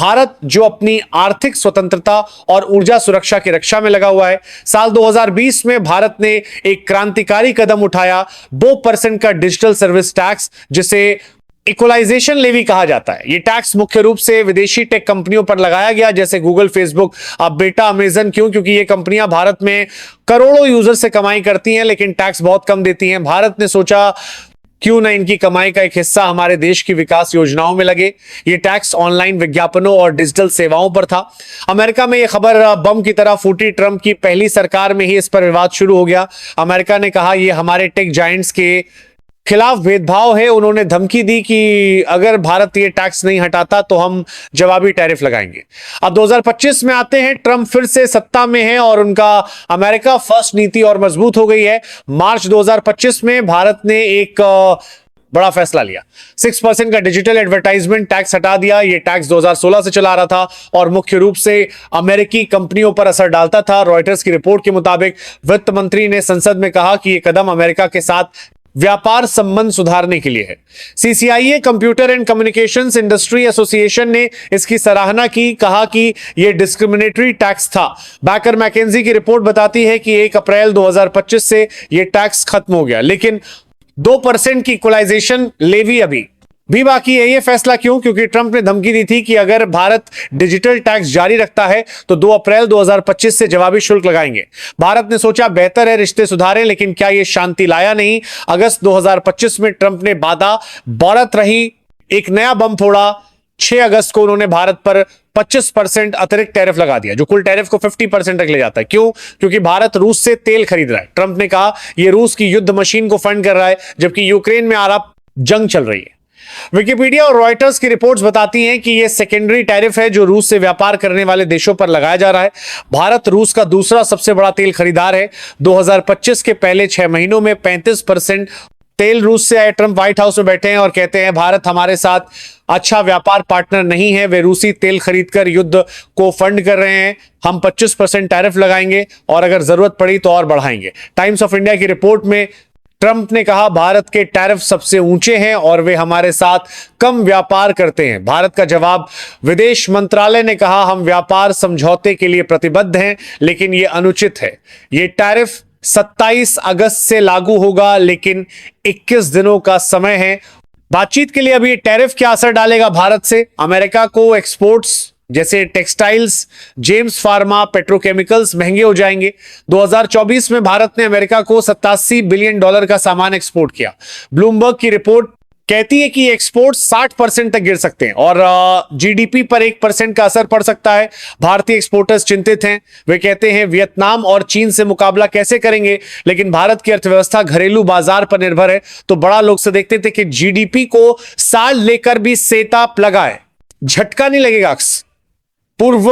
भारत जो अपनी आर्थिक स्वतंत्रता और ऊर्जा सुरक्षा की रक्षा में लगा हुआ है। साल 2020 में भारत ने एक क्रांतिकारी कदम उठाया, 2% का डिजिटल सर्विस टैक्स, जिसे इक्वलाइजेशन लेवी कहा जाता है। यह टैक्स मुख्य रूप से विदेशी टेक कंपनियों पर लगाया गया, जैसे गूगल, फेसबुक, अब बेटा, अमेजन। क्यों? क्योंकि ये कंपनियां भारत में करोड़ों यूजर से कमाई करती हैं, लेकिन टैक्स बहुत कम देती हैं। भारत ने सोचा क्यों ना इनकी कमाई का एक हिस्सा हमारे देश की विकास योजनाओं में लगे। ये टैक्स ऑनलाइन विज्ञापनों और डिजिटल सेवाओं पर था। अमेरिका में यह खबर बम की तरह फूटी। ट्रंप की पहली सरकार में ही इस पर विवाद शुरू हो गया। अमेरिका ने कहा यह हमारे टेक जायंट्स के खिलाफ भेदभाव है। उन्होंने धमकी दी कि अगर भारत ये टैक्स नहीं हटाता तो हम जवाबी टैरिफ लगाएंगे। अब 2025 में आते हैं, ट्रंप फिर से सत्ता में है और उनका अमेरिका फर्स्ट नीति और मजबूत हो गई है। मार्च 2025 में भारत ने एक बड़ा फैसला लिया। 6% का डिजिटल एडवर्टाइजमेंट टैक्स हटा दिया। यह टैक्स 2016 से चला रहा था और मुख्य रूप से अमेरिकी कंपनियों पर असर डालता था। रॉयटर्स की रिपोर्ट के मुताबिक वित्त मंत्री ने संसद में कहा कि यह कदम अमेरिका के साथ व्यापार संबंध सुधारने के लिए है। CCIA, computer and communications industry association, ने इसकी सराहना की, कहा कि यह डिस्क्रिमिनेटरी टैक्स था। बैकर मैकेंजी की रिपोर्ट बताती है कि 1 अप्रैल 2025 से यह टैक्स खत्म हो गया, लेकिन 2% की इक्वलाइजेशन लेवी अभी भी बाकी है। यह फैसला क्यों? क्योंकि ट्रंप ने धमकी दी थी कि अगर भारत डिजिटल टैक्स जारी रखता है तो 2 अप्रैल 2025 से जवाबी शुल्क लगाएंगे। भारत ने सोचा बेहतर है रिश्ते सुधारें, लेकिन क्या यह शांति लाया? नहीं। अगस्त 2025 में ट्रंप ने बाधा बढ़त रही, एक नया बम फोड़ा। 6 अगस्त को उन्होंने भारत पर 25% अतिरिक्त टैरिफ लगा दिया, जो कुल टैरिफ को 50% तक ले जाता है। क्यों? क्योंकि भारत रूस से तेल खरीद रहा है। ट्रंप ने कहा यह रूस की युद्ध मशीन को फंड कर रहा है, जबकि यूक्रेन में आराब जंग चल रही है। विकिपीडिया और रॉयटर्स की रिपोर्ट्स बताती हैं कि यह सेकेंडरी टैरिफ है जो रूस से व्यापार करने वाले देशों पर लगाया जा रहा है। भारत रूस का दूसरा सबसे बड़ा तेल खरीदार है। 2025 के पहले 6 महीनों में 35% तेल रूस से आए। ट्रंप व्हाइट हाउस में बैठे हैं और कहते हैं भारत हमारे साथ अच्छा व्यापार पार्टनर नहीं है। वे रूसी तेल खरीदकर युद्ध को फंड कर रहे हैं। हम 25% टैरिफ लगाएंगे और अगर जरूरत पड़ी तो और बढ़ाएंगे। टाइम्स ऑफ इंडिया की रिपोर्ट में ट्रंप ने कहा भारत के टैरिफ सबसे ऊंचे हैं और वे हमारे साथ कम व्यापार करते हैं। भारत का जवाब, विदेश मंत्रालय ने कहा हम व्यापार समझौते के लिए प्रतिबद्ध हैं, लेकिन यह अनुचित है। यह टैरिफ 27 अगस्त से लागू होगा, लेकिन 21 दिनों का समय है। बातचीत के लिए अभी टैरिफ क्या असर डालेगा भारत से? अमेरिका को एक्सपोर्ट्स जैसे टेक्सटाइल्स, जेम्स फार्मा, पेट्रोकेमिकल्स महंगे हो जाएंगे। 2024 में भारत ने अमेरिका को $87 बिलियन का सामान एक्सपोर्ट किया। ब्लूमबर्ग की रिपोर्ट कहती है कि एक्सपोर्ट 60% तक गिर सकते हैं और जीडीपी पर 1% का असर पड़ सकता है। भारतीय एक्सपोर्टर्स चिंतित हैं। वे कहते हैं वियतनाम और चीन से मुकाबला कैसे करेंगे, लेकिन भारत की अर्थव्यवस्था घरेलू बाजार पर निर्भर है। तो बड़ा लोग से देखते थे कि जीडीपी को साल लेकर भी सेताप लगा है, झटका नहीं लगेगा। पूर्व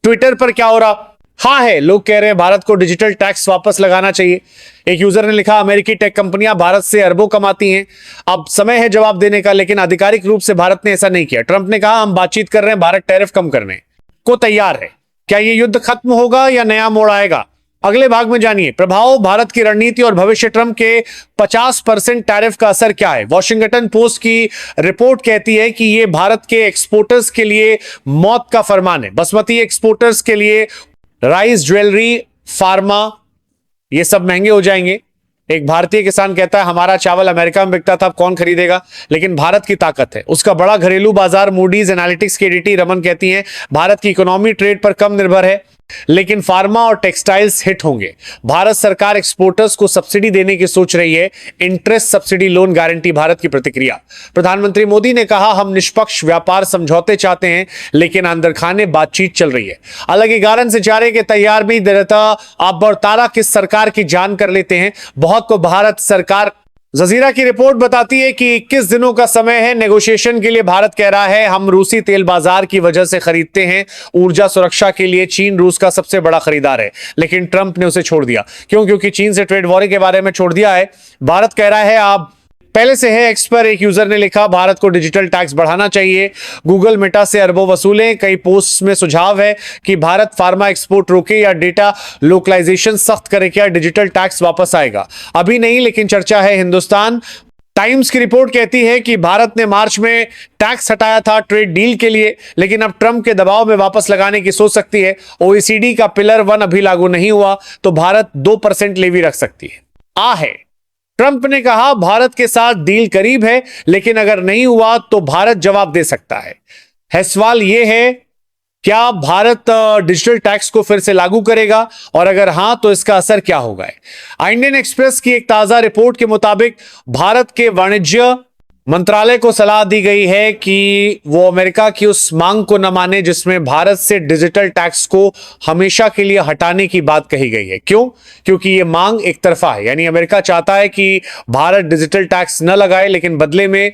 ट्विटर पर क्या हो रहा? हाँ है, लोग कह रहे हैं भारत को डिजिटल टैक्स वापस लगाना चाहिए। एक यूजर ने लिखा अमेरिकी टेक कंपनियां भारत से अरबों कमाती हैं, अब समय है जवाब देने का, लेकिन आधिकारिक रूप से भारत ने ऐसा नहीं किया। ट्रंप ने कहा हम बातचीत कर रहे हैं, भारत टैरिफ कम करने को तैयार है। क्या यह युद्ध खत्म होगा या नया मोड़ आएगा? अगले भाग में जानिए। प्रभाव, भारत की रणनीति और भविष्य, ट्रंप के 50% टैरिफ का असर क्या है? वॉशिंगटन पोस्ट की रिपोर्ट कहती है कि यह भारत के एक्सपोर्टर्स के लिए मौत का फरमान है। बासमती एक्सपोर्टर्स के लिए राइस, ज्वेलरी, फार्मा, ये सब महंगे हो जाएंगे। एक भारतीय किसान कहता है हमारा चावल अमेरिका में बिकता था, अब कौन खरीदेगा? लेकिन भारत की ताकत है, उसका बड़ा घरेलू बाजार। मूडीज एनालिटिक्स की एडीटी रमन कहती हैं भारत की इकोनॉमी ट्रेड पर कम निर्भर है, लेकिन फार्मा और टेक्सटाइल्स हिट होंगे। भारत सरकार एक्सपोर्टर्स को सब्सिडी देने की सोच रही है। Interest subsidy loan guarantee Bharat की प्रतिक्रिया। प्रधानमंत्री मोदी ने कहा हम निष्पक्ष व्यापार समझौते चाहते हैं, लेकिन अंदर खाने बातचीत चल रही है। अलग 11 से चारे के तैयार भी देता आप बरतारा किस सरकार की जान कर लेते हैं। बहुत को भारत सरकार। जजीरा की रिपोर्ट बताती है कि 21 दिनों का समय है नेगोशिएशन के लिए। भारत कह रहा है हम रूसी तेल बाजार की वजह से खरीदते हैं। ऊर्जा सुरक्षा के लिए चीन रूस का सबसे बड़ा खरीदार है, लेकिन ट्रंप ने उसे छोड़ दिया। क्यों? क्योंकि चीन से ट्रेड वॉर के बारे में छोड़ दिया है। भारत कह रहा है आप पहले से है एक्स पर। एक यूजर ने लिखा भारत को डिजिटल टैक्स बढ़ाना चाहिए। गूगल मेटा से अरबों वसूलें। कई पोस्ट में सुझाव है कि भारत फार्मा एक्सपोर्ट रोके या डेटा लोकलाइजेशन सख्त करे। क्या डिजिटल टैक्स वापस आएगा? अभी नहीं, लेकिन चर्चा है। हिंदुस्तान टाइम्स की रिपोर्ट कहती है कि भारत ने मार्च में टैक्स हटाया था ट्रेड डील के लिए, लेकिन अब ट्रंप के दबाव में वापस लगाने की सोच सकती है। ओईसीडी का पिलर 1 अभी लागू नहीं हुआ तो भारत 2% लेवी रख सकती है। ट्रंप ने कहा भारत के साथ डील करीब है, लेकिन अगर नहीं हुआ तो भारत जवाब दे सकता है। सवाल यह है, क्या भारत डिजिटल टैक्स को फिर से लागू करेगा, और अगर हां तो इसका असर क्या होगा? इंडियन एक्सप्रेस की एक ताजा रिपोर्ट के मुताबिक भारत के वाणिज्य मंत्रालय को सलाह दी गई है कि वो अमेरिका की उस मांग को न माने जिसमें भारत से डिजिटल टैक्स को हमेशा के लिए हटाने की बात कही गई है। क्यों? क्योंकि ये मांग एक तरफा है, यानी अमेरिका चाहता है कि भारत डिजिटल टैक्स न लगाए, लेकिन बदले में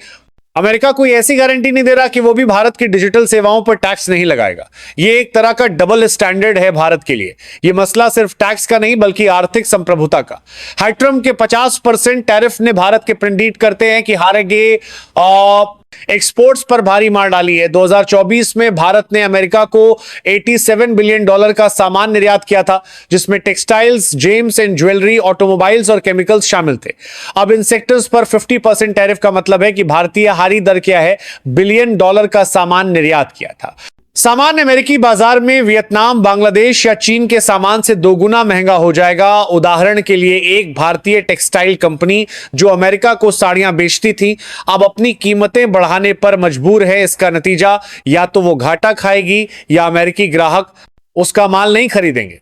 अमेरिका कोई ऐसी गारंटी नहीं दे रहा कि वो भी भारत की डिजिटल सेवाओं पर टैक्स नहीं लगाएगा। ये एक तरह का डबल स्टैंडर्ड है भारत के लिए। ये मसला सिर्फ टैक्स का नहीं बल्कि आर्थिक संप्रभुता का। ट्रंप के 50% टैरिफ ने भारत के प्रिंडिट करते हैं कि हारेंगे एक्सपोर्ट्स पर भारी मार डाली है। 2024 में भारत ने अमेरिका को $87 बिलियन का सामान निर्यात किया था, जिसमें textiles, James and jewellery, automobiles और केमिकल्स शामिल थे। अब इन सेक्टर्स पर 50% टैरिफ का मतलब है कि भारतीय हारी दर क्या है, $बिलियन का सामान निर्यात किया था। सामान अमेरिकी बाजार में वियतनाम, बांग्लादेश या चीन के सामान से दोगुना महंगा हो जाएगा। उदाहरण के लिए एक भारतीय टेक्सटाइल कंपनी जो अमेरिका को साड़ियां बेचती थी, अब अपनी कीमतें बढ़ाने पर मजबूर है। इसका नतीजा या तो वो घाटा खाएगी या अमेरिकी ग्राहक उसका माल नहीं खरीदेंगे।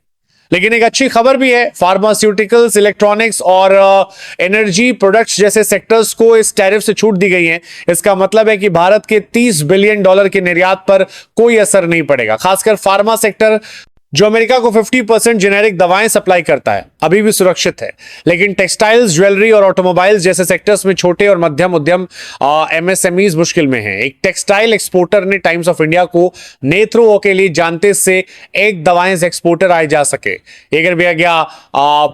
लेकिन एक अच्छी खबर भी है, फार्मास्यूटिकल्स, इलेक्ट्रॉनिक्स और एनर्जी प्रोडक्ट्स जैसे सेक्टर्स को इस टैरिफ से छूट दी गई है। इसका मतलब है कि भारत के $30 बिलियन के निर्यात पर कोई असर नहीं पड़ेगा। खासकर फार्मा सेक्टर जो अमेरिका को 50% जेनेरिक दवाएं सप्लाई करता है, अभी भी सुरक्षित है। लेकिन टेक्सटाइल्स, ज्वेलरी और ऑटोमोबाइल्स जैसे सेक्टर्स में छोटे और मध्यम उद्यम एमएसएमईज मुश्किल में हैं। एक टेक्सटाइल एक्सपोर्टर ने टाइम्स ऑफ इंडिया को नेत्रों के लिए जानते से एक दवाएं एक्सपोर्टर आए जा सके। एक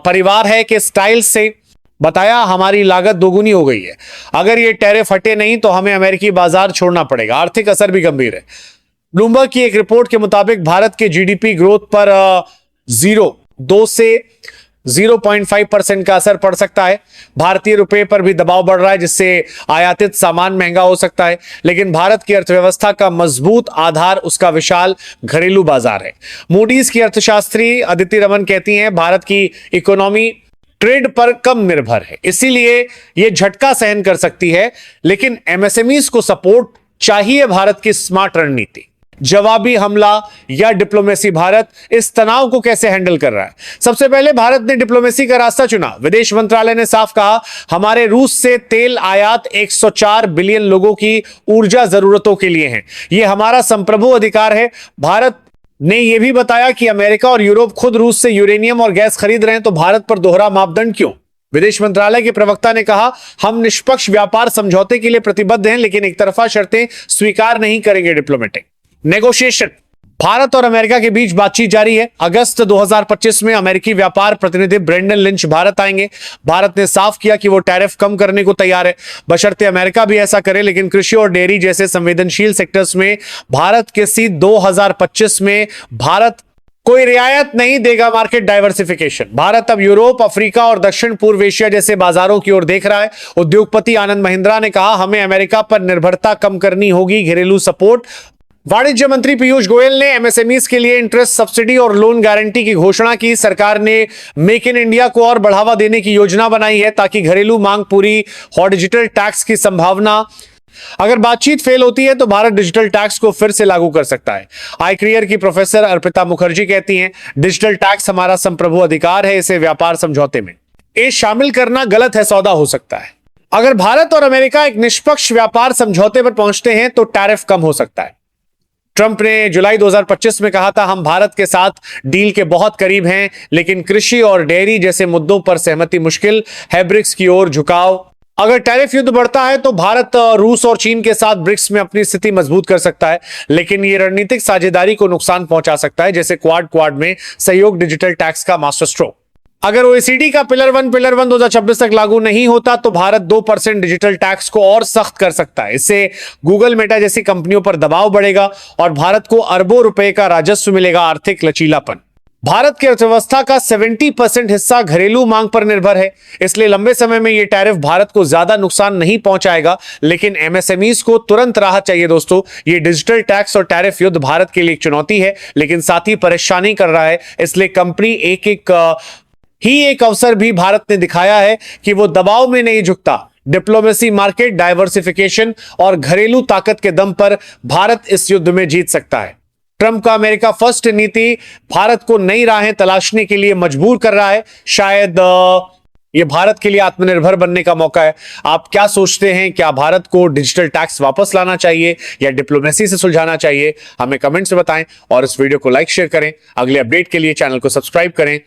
परिवार है कि स्टाइल से बताया हमारी लागत दोगुनी हो गई है। अगर ये टैरिफ हटे नहीं तो हमें अमेरिकी बाजार छोड़ना पड़ेगा। आर्थिक असर भी गंभीर है। ब्लूमबर्ग की एक रिपोर्ट के मुताबिक भारत के जीडीपी ग्रोथ पर 2 से 0.5% का असर पड़ सकता है। भारतीय रुपए पर भी दबाव बढ़ रहा है, जिससे आयातित सामान महंगा हो सकता है। लेकिन भारत की अर्थव्यवस्था का मजबूत आधार उसका विशाल घरेलू बाजार है। मूडीज की अर्थशास्त्री अदिति रमन कहती हैं, भारत की इकोनॉमी ट्रेड पर कम निर्भर है, इसीलिए यह झटका सहन कर सकती है। लेकिन एमएसएमईज को सपोर्ट चाहिए भारत की स्मार्ट रणनीति, जवाबी हमला या डिप्लोमेसी। भारत इस तनाव को कैसे हैंडल कर रहा है? सबसे पहले भारत ने डिप्लोमेसी का रास्ता चुना। विदेश मंत्रालय ने साफ कहा, हमारे रूस से तेल आयात 104 बिलियन लोगों की ऊर्जा जरूरतों के लिए है। यह हमारा संप्रभु अधिकार है। भारत ने यह भी बताया कि अमेरिका और यूरोप खुद रूस से यूरेनियम और गैस खरीद रहे हैं, तो भारत पर दोहरा मापदंड क्यों? विदेश मंत्रालय के प्रवक्ता ने कहा, हम निष्पक्ष व्यापार समझौते के लिए प्रतिबद्ध हैं, लेकिन एक तरफा शर्तें स्वीकार नहीं करेंगे। Diplomatic negotiation. भारत और अमेरिका के बीच बातचीत जारी है। अगस्त 2025 में अमेरिकी व्यापार प्रतिनिधि ब्रेंडन लिंच भारत आएंगे। भारत ने साफ किया कि वो टैरिफ कम करने को तैयार है, बशर्ते अमेरिका भी ऐसा करे। लेकिन कृषि और डेयरी जैसे संवेदनशील सेक्टर्स में भारत के 2025 में भारत कोई रियायत नहीं देगा। Market diversification. भारत अब यूरोप, अफ्रीका और दक्षिण पूर्व एशिया जैसे बाजारों की ओर देख रहा है। उद्योगपति आनंद महिंद्रा ने कहा, हमें अमेरिका पर निर्भरता कम करनी होगी। घरेलू सपोर्ट। वाणिज्य मंत्री पीयूष गोयल ने एमएसएमईज के लिए इंटरेस्ट सब्सिडी और लोन गारंटी की घोषणा की। सरकार ने मेक इन इंडिया को और बढ़ावा देने की योजना बनाई है ताकि घरेलू मांग पूरी हो। डिजिटल टैक्स की संभावना। अगर बातचीत फेल होती है तो भारत डिजिटल टैक्स को फिर से लागू कर सकता है। आईक्रियर की प्रोफेसर अर्पिता मुखर्जी कहती हैं, डिजिटल टैक्स हमारा संप्रभु अधिकार है, इसे व्यापार समझौते में शामिल करना गलत है, सौदा हो सकता है। अगर भारत और अमेरिका एक निष्पक्ष व्यापार समझौते पर पहुंचते हैं तो टैरिफ कम हो सकता है। ट्रंप ने जुलाई 2025 में कहा था, हम भारत के साथ डील के बहुत करीब हैं, लेकिन कृषि और डेयरी जैसे मुद्दों पर सहमति मुश्किल है। ब्रिक्स की ओर झुकाव। अगर टैरिफ युद्ध बढ़ता है तो भारत रूस और चीन के साथ ब्रिक्स में अपनी स्थिति मजबूत कर सकता है, लेकिन यह रणनीतिक साझेदारी को नुकसान पहुंचा सकता है, जैसे क्वाड में सहयोग डिजिटल टैक्स का मास्टर स्ट्रोक। अगर ओईसीडी का पिलर 1 2026 तक लागू नहीं होता तो भारत 2% डिजिटल टैक्स को और सख्त कर सकता है। इससे गूगल, मेटा जैसी कंपनियों पर दबाव बढ़ेगा और भारत को अरबों रुपए का राजस्व मिलेगा। आर्थिक लचीलापन। भारत की अर्थव्यवस्था का 70% हिस्सा घरेलू मांग पर निर्भर है, इसलिए लंबे समय में यह टैरिफ भारत को ज्यादा नुकसान नहीं पहुंचाएगा, लेकिन एमएसएमईज को तुरंत राहत चाहिए दोस्तों। ये डिजिटल टैक्स और टैरिफ युद्ध भारत के लिए एक चुनौती है, लेकिन साथ ही परेशानी कर रहा है, इसलिए कंपनी एक अवसर भी भारत ने दिखाया है कि वो दबाव में नहीं झुकता। डिप्लोमेसी, मार्केट डाइवर्सिफिकेशन और घरेलू ताकत के दम पर भारत इस युद्ध में जीत सकता है। ट्रंप का अमेरिका फर्स्ट नीति भारत को नई राहें तलाशने के लिए मजबूर कर रहा है। शायद यह भारत के लिए आत्मनिर्भर बनने का मौका है। आप क्या सोचते हैं? क्या भारत को डिजिटल टैक्स वापस लाना चाहिए या डिप्लोमेसी से सुलझाना चाहिए? हमें कमेंट्स में बताएं और इस वीडियो को लाइक शेयर करें। अगले अपडेट के लिए चैनल को सब्सक्राइब करें।